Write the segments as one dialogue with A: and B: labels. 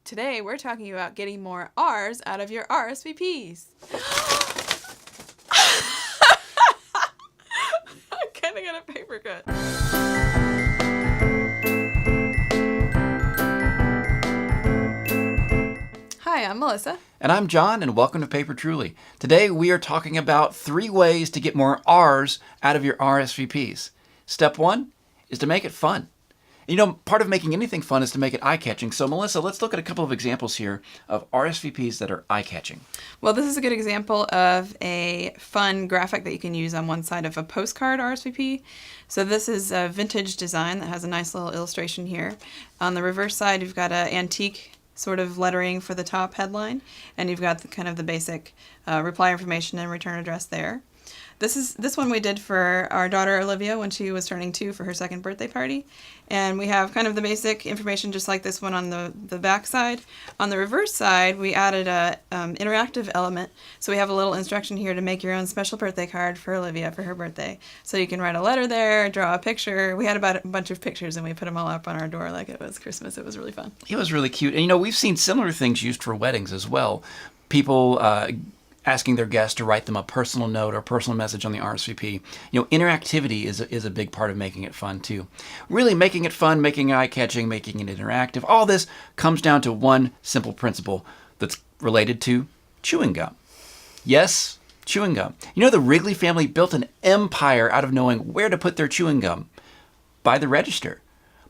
A: Today, we're talking about getting more R's out of your RSVPs. I kind of got a paper cut. Hi, I'm Melissa.
B: And I'm John, and welcome to Paper Truly. Today, we are talking about 3 ways to get more R's out of your RSVPs. Step 1 is to make it fun. You know, part of making anything fun is to make it eye-catching. So, Melissa, let's look at a couple of examples here of RSVPs that are eye-catching.
A: Well, this is a good example of a fun graphic that you can use on one side of a postcard RSVP. So this is a vintage design that has a nice little illustration here. On the reverse side, you've got an antique sort of lettering for the top headline, and you've got kind of the basic reply information and return address there. This one we did for our daughter Olivia when she was turning 2 for her 2nd birthday party. And we have kind of the basic information just like this one on the back side. On the reverse side, we added a interactive element. So we have a little instruction here to make your own special birthday card for Olivia for her birthday. So you can write a letter there, draw a picture. We had about a bunch of pictures and we put them all up on our door like it was Christmas. It was really fun.
B: It was really cute. And you know, we've seen similar things used for weddings as well. People asking their guests to write them a personal note or personal message on the RSVP. You know, interactivity is a big part of making it fun too. Really making it fun, making it eye-catching, making it interactive. All this comes down to one simple principle that's related to chewing gum. Yes, chewing gum. You know, the Wrigley family built an empire out of knowing where to put their chewing gum. By the register.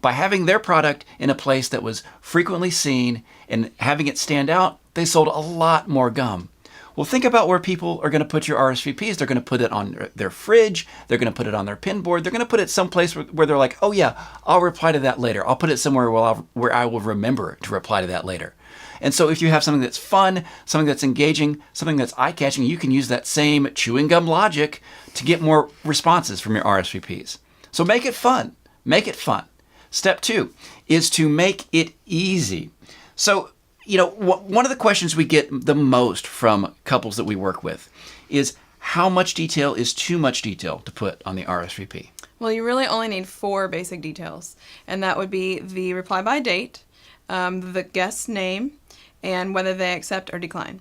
B: By having their product in a place that was frequently seen and having it stand out, they sold a lot more gum. Well, think about where people are going to put your RSVPs. They're going to put it on their fridge. They're going to put it on their pin board. They're going to put it someplace where they're like, oh yeah, I'll reply to that later. I'll put it somewhere where I will remember to reply to that later. And so if you have something that's fun, something that's engaging, something that's eye-catching, you can use that same chewing gum logic to get more responses from your RSVPs. So make it fun. Make it fun. Step 2 is to make it easy. So, you know, one of the questions we get the most from couples that we work with is how much detail is too much detail to put on the RSVP?
A: Well, you really only need 4 basic details, and that would be the reply by date, the guest's name, and whether they accept or decline.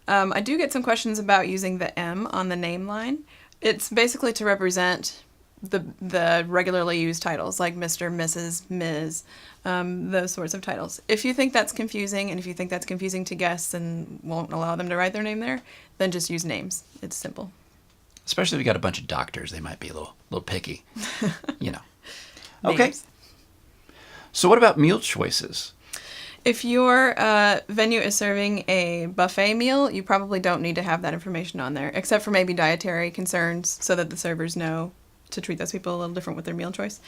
A: I do get some questions about using the M on the name line. It's basically to represent the regularly used titles like Mr., Mrs., Ms., those sorts of titles. If you think that's confusing, and if you think that's confusing to guests and won't allow them to write their name there, then just use names. It's simple.
B: Especially if you got a bunch of doctors, they might be a little picky, you know. Okay. So what about meal choices?
A: If your venue is serving a buffet meal, you probably don't need to have that information on there, except for maybe dietary concerns so that the servers know to treat those people a little different with their meal choice.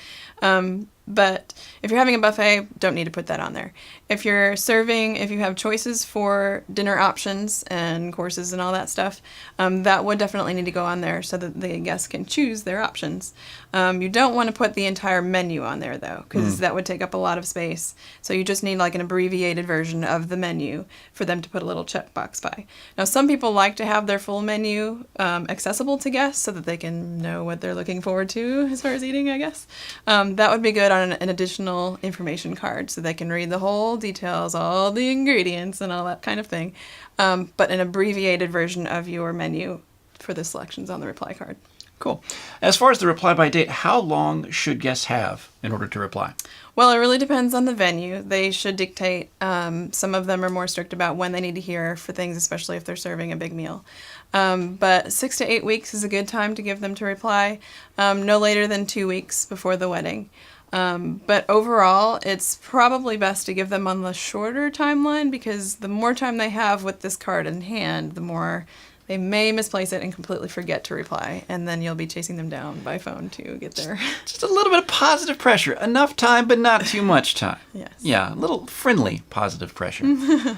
A: But if you're having a buffet, don't need to put that on there. If you have choices for dinner options and courses and all that stuff, that would definitely need to go on there so that the guests can choose their options. You don't want to put the entire menu on there though, because that would take up a lot of space. So you just need like an abbreviated version of the menu for them to put a little checkbox by. Now some people like to have their full menu accessible to guests so that they can know what they're looking forward to as far as eating, I guess. That would be good on an additional information card so they can read the whole details, all the ingredients and all that kind of thing, but an abbreviated version of your menu for the selections on the reply card.
B: Cool. As far as the reply by date, how long should guests have in order to reply?
A: Well, it really depends on the venue. They should dictate. Some of them are more strict about when they need to hear for things, especially if they're serving a big meal. But 6 to 8 weeks is a good time to give them to reply, no later than 2 weeks before the wedding. But overall, it's probably best to give them on the shorter timeline because the more time they have with this card in hand, the more they may misplace it and completely forget to reply, and then you'll be chasing them down by phone to get there.
B: Just a little bit of positive pressure. Enough time, but not too much time.
A: Yes.
B: Yeah, a little friendly positive pressure.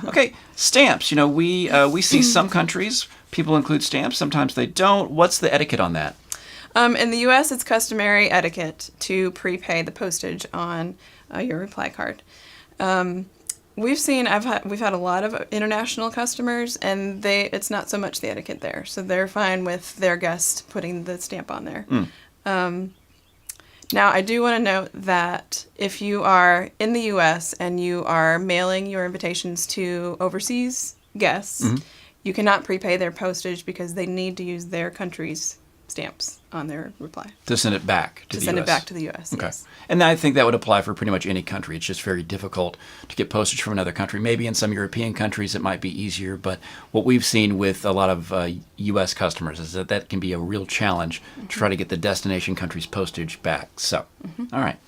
B: Okay, stamps. You know, we see some countries, people include stamps. Sometimes they don't. What's the etiquette on that?
A: In the U.S., it's customary etiquette to prepay the postage on your reply card. We've had a lot of international customers, and it's not so much the etiquette there. So they're fine with their guest putting the stamp on there. Now, I do want to note that if you are in the U.S. and you are mailing your invitations to overseas guests, you cannot prepay their postage because they need to use their country's stamps on their reply.
B: To send it back to the
A: send
B: U.S.
A: it back to the U.S.
B: Okay.
A: Yes.
B: And I think that would apply for pretty much any country. It's just very difficult to get postage from another country. Maybe in some European countries it might be easier, but what we've seen with a lot of U.S. customers is that that can be a real challenge to try to get the destination country's postage back. So, all right.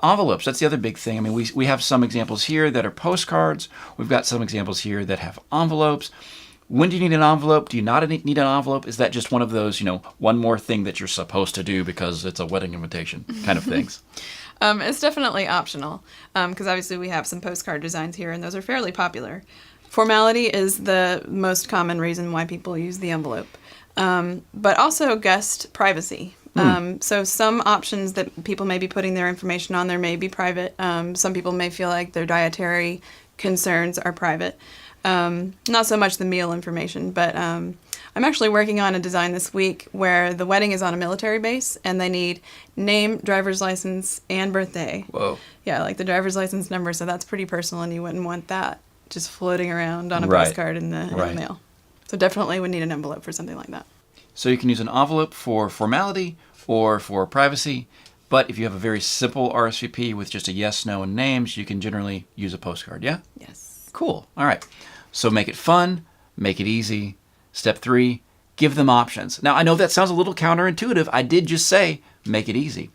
B: Envelopes, that's the other big thing. I mean, we have some examples here that are postcards. We've got some examples here that have envelopes. When do you need an envelope? Do you not need an envelope? Is that just one of those, one more thing that you're supposed to do because it's a wedding invitation kind of things?
A: It's definitely optional because obviously we have some postcard designs here and those are fairly popular. Formality is the most common reason why people use the envelope, but also guest privacy. So some options that people may be putting their information on there may be private. Some people may feel like their dietary concerns are private. Not so much the meal information, but I'm actually working on a design this week where the wedding is on a military base and they need name, driver's license, and birthday.
B: Whoa.
A: Yeah, like the driver's license number, so that's pretty personal and you wouldn't want that just floating around on a
B: Right.
A: postcard in the mail. So definitely would need an envelope for something like that.
B: So you can use an envelope for formality or for privacy, but if you have a very simple RSVP with just a yes, no, and names, you can generally use a postcard, yeah?
A: Yes.
B: Cool. All right. So make it fun, make it easy. Step 3, give them options. Now, I know that sounds a little counterintuitive. I did just say make it easy.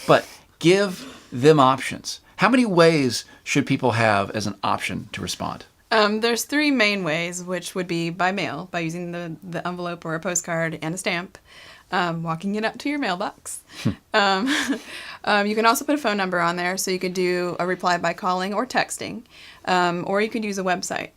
B: But give them options. How many ways should people have as an option to respond?
A: There's 3 main ways, which would be by mail, by using the envelope or a postcard and a stamp, walking it up to your mailbox. You can also put a phone number on there, so you could do a reply by calling or texting, or you could use a website.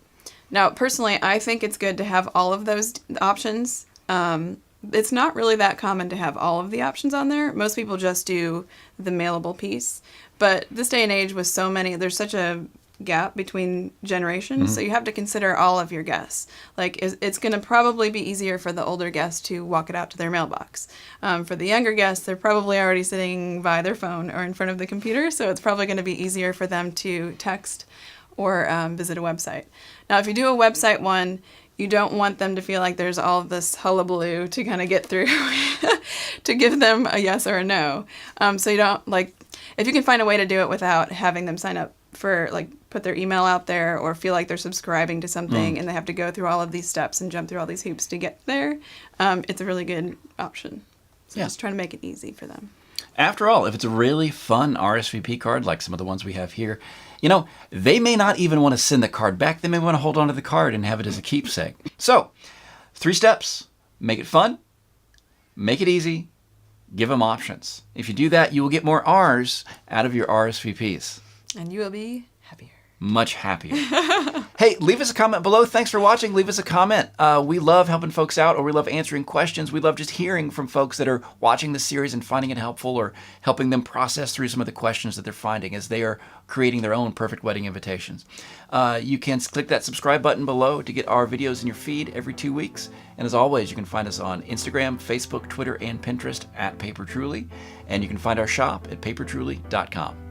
A: Now, personally, I think it's good to have all of those options. It's not really that common to have all of the options on there. Most people just do the mailable piece. But this day and age with so many, there's such a gap between generations, so you have to consider all of your guests. Like, it's going to probably be easier for the older guests to walk it out to their mailbox. For the younger guests, they're probably already sitting by their phone or in front of the computer, so it's probably going to be easier for them to text or visit a website. Now, if you do a website one, you don't want them to feel like there's all of this hullabaloo to kind of get through to give them a yes or a no. So you don't, if you can find a way to do it without having them sign up for, put their email out there or feel like they're subscribing to something and they have to go through all of these steps and jump through all these hoops to get there, it's a really good option. So just trying to make it easy for them.
B: After all, if it's a really fun RSVP card, like some of the ones we have here, they may not even want to send the card back. They may want to hold on to the card and have it as a keepsake. So, 3 steps. Make it fun. Make it easy. Give them options. If you do that, you will get more R's out of your RSVPs.
A: And you will be happier.
B: Much happier. Hey, leave us a comment below. Thanks for watching. Leave us a comment. We love helping folks out, or we love answering questions. We love just hearing from folks that are watching the series and finding it helpful, or helping them process through some of the questions that they're finding as they are creating their own perfect wedding invitations. You can click that subscribe button below to get our videos in your feed every 2 weeks. And as always, you can find us on Instagram, Facebook, Twitter, and Pinterest at PaperTruly. And you can find our shop at papertruly.com.